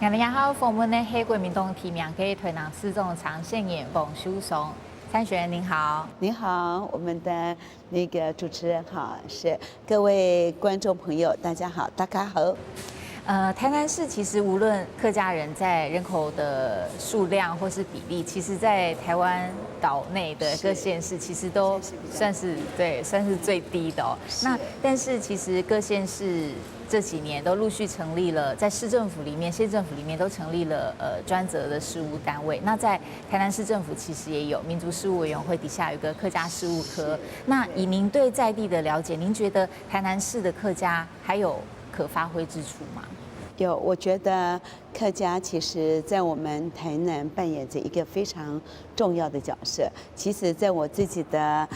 今日好，访问的是国民党提名给台南市长长线员彭淑松参选人，您好。您好，我们的那个主持人好，是各位观众朋友，大家好，大家好。台南市其实无论客家人在人口的数量或是比例，其实在台湾岛内的各县市其实都算是最低的哦。那但是其实各县市这几年都陆续成立了，在市政府里面、县政府里面都成立了专责的事务单位。那在台南市政府其实也有民族事务委员会底下有个客家事务科。那以您对在地的了解，您觉得台南市的客家还有可发挥之处吗？有，我觉得客家其实在我们台南扮演着一个非常重要的角色。其实，在我自己的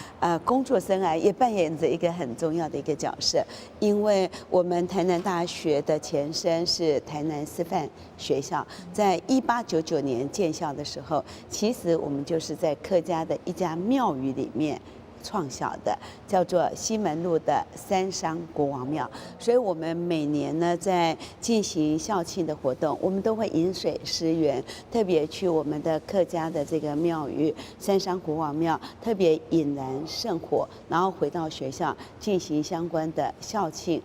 工作生涯也扮演着一个很重要的一个角色，因为我们台南大学的前身是台南师范学校，在1899年建校的时候，其实我们就是在客家的一家庙宇里面创校的，叫做西门路的三商国王庙。所以我们每年呢在进行校庆的活动，我们都会饮水思源，特别去我们的客家的这个庙宇三商国王庙，特别引燃圣火，然后回到学校进行相关的校庆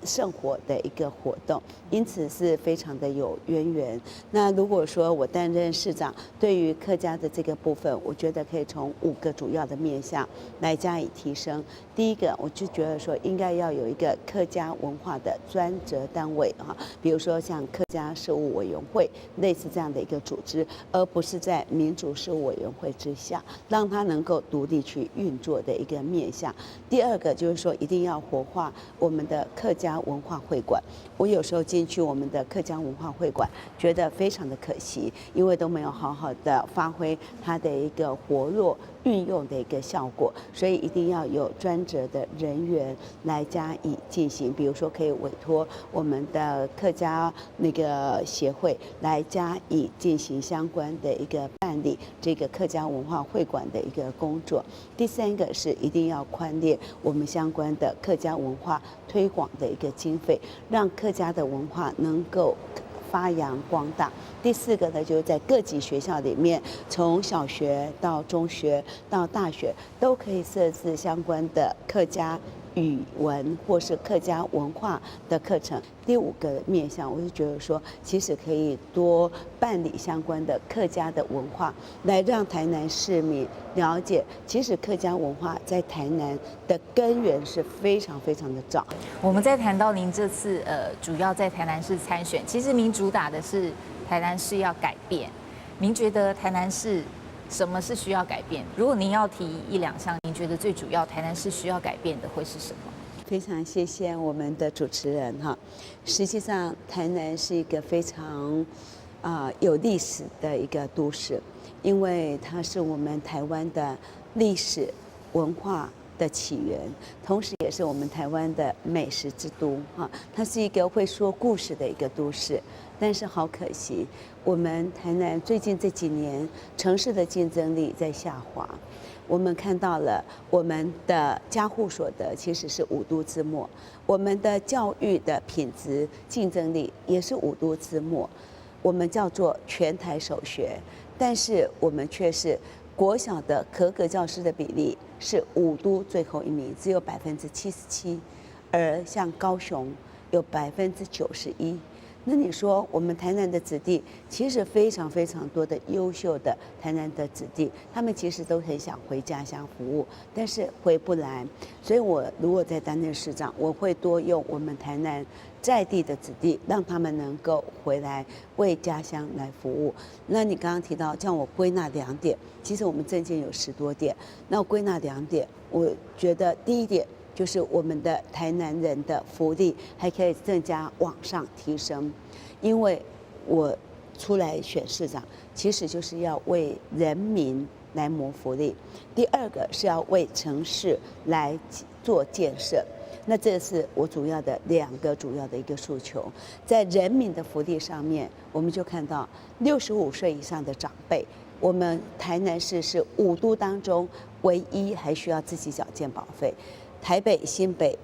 圣火的一个活动，因此是非常的有渊源。那如果说我担任市长，对于客家的这个部分，我觉得可以从5个主要的面向来加以提升。第一个，我就觉得说应该要有一个客家文化的专责单位啊，比如说像客家事务委员会类似这样的一个组织，而不是在民族事务委员会之下，让它能够独立去运作的一个面向。第二个就是说，一定要活化我们的客家文化会馆。我有时候进去我们的客家文化会馆，觉得非常的可惜，因为都没有好好的发挥它的一个活络运用的一个效果，所以一定要有专责的人员来加以进行。比如说，可以委托我们的客家那个协会来加以进行相关的一个办理这个客家文化会馆的一个工作。第三个是一定要宽列我们相关的客家文化推广的一个经费，让客家的文化能够发扬光大。第4个呢，就是在各级学校里面，从小学到中学到大学，都可以设置相关的客家语文或是客家文化的课程。第5个面向，我就觉得说，其实可以多办理相关的客家的文化，来让台南市民了解，其实客家文化在台南的根源是非常非常的早。我们在谈到您这次主要在台南市参选，其实您主打的是台南市要改变。您觉得台南市什么是需要改变？如果您要提1、2项，您觉得最主要台南市需要改变的会是什么？非常谢谢我们的主持人哈。实际上，台南是一个非常有历史的一个都市，因为它是我们台湾的历史文化的起源，同时也是我们台湾的美食之都哈。它是一个会说故事的一个都市，但是好可惜，我们台南最近这几年城市的竞争力在下滑。我们看到了我们的家户所得其实是5都之末，我们的教育的品质竞争力也是5都之末。我们叫做全台首学，但是我们却是国小的合格教师的比例是5都最后1名，只有77%，而像高雄有91%。那你说，我们台南的子弟其实非常非常多的优秀的台南的子弟，他们其实都很想回家乡服务，但是回不来。所以我如果在担任市长，我会多用我们台南在地的子弟，让他们能够回来为家乡来服务。那你刚刚提到叫我归纳2点，其实我们政见有10多点，那我归纳2点，我觉得第1点，就是我们的台南人的福利还可以更加往上提升，因为我出来选市长，其实就是要为人民来谋福利。第2个是要为城市来做建设，那这是我主要的2个主要的一个诉求。在人民的福利上面，我们就看到65岁以上的长辈，我们台南市是5都当中唯一还需要自己缴健保费。台北、新北、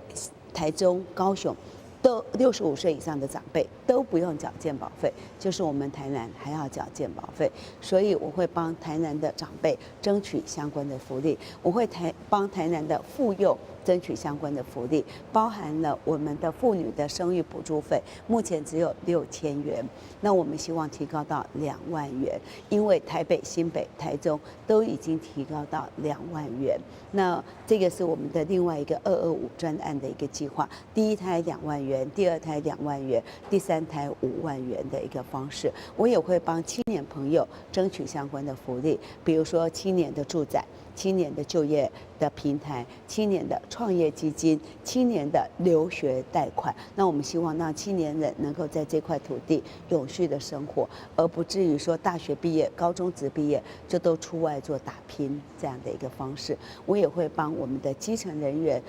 台中、高雄都65岁以上的长辈都不用缴健保费，就是我们台南还要缴健保费，所以我会帮台南的长辈争取相关的福利，我会帮台南的妇幼争取相关的福利，包含了我们的妇女的生育补助费，目前只有6000元，那我们希望提高到2万元，因为台北、新北、台中都已经提高到2万元。那这个是我们的另外一个225专案的一个计划，第一胎2万元，第二胎2万元，第三胎5万元的一个方式。我也会帮青年朋友争取相关的福利，比如说青年的住宅、青年的就业的平台、青年的创业基金、青年的留学贷款。那我们希望让青年人能够在这块土地永续的生活，而不至于说大学毕业、高中职毕业就都出外做打拼这样的一个方式。我也会帮我们的基层人员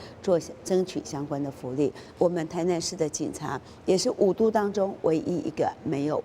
争取相关的福利。我们台南市的警察也是5都当中唯一一个没有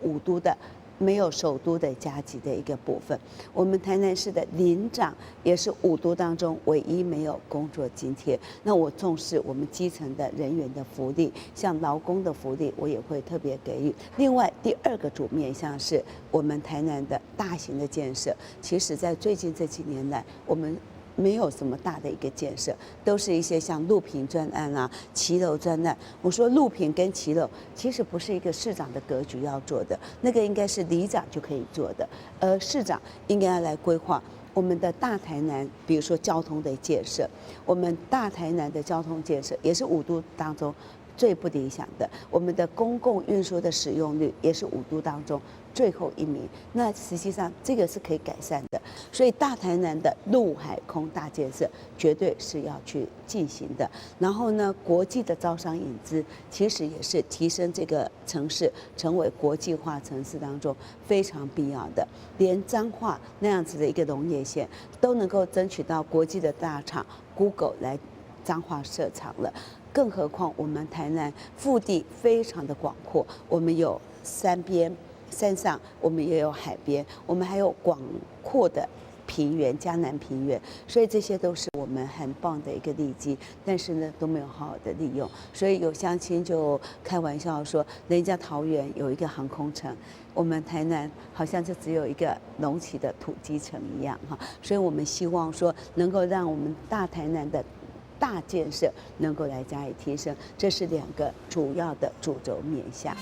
没有首都的加级的一个部分。我们台南市的邻长也是5都当中唯一没有工作津贴。那我重视我们基层的人员的福利，像劳工的福利，我也会特别给予。另外，第2个主面向是我们台南的大型的建设。其实，在最近这几年来，我们没有什么大的一个建设，都是一些像路平专案啊、骑楼专案。我说路平跟骑楼其实不是一个市长的格局要做的，那个应该是里长就可以做的，而市长应该要来规划我们的大台南，比如说交通的建设，我们大台南的交通建设也是5都当中最不理想的，我们的公共运输的使用率也是5都当中最后1名。那实际上这个是可以改善的，所以大台南的陆海空大建设绝对是要去进行的。然后呢，国际的招商引资其实也是提升这个城市成为国际化城市当中非常必要的。连彰化那样子的一个农业县都能够争取到国际的大厂 Google 来彰化设厂了，更何况我们台南腹地非常的广阔，我们有山边。山上我们也有海边，我们还有广阔的平原，嘉南平原，所以这些都是我们很棒的一个利基，但是呢都没有好好的利用。所以有乡亲就开玩笑说，人家桃园有一个航空城，我们台南好像就只有一个隆起的土鸡城一样哈。所以我们希望说能够让我们大台南的大建设能够来加以提升，这是2个主要的主轴面向。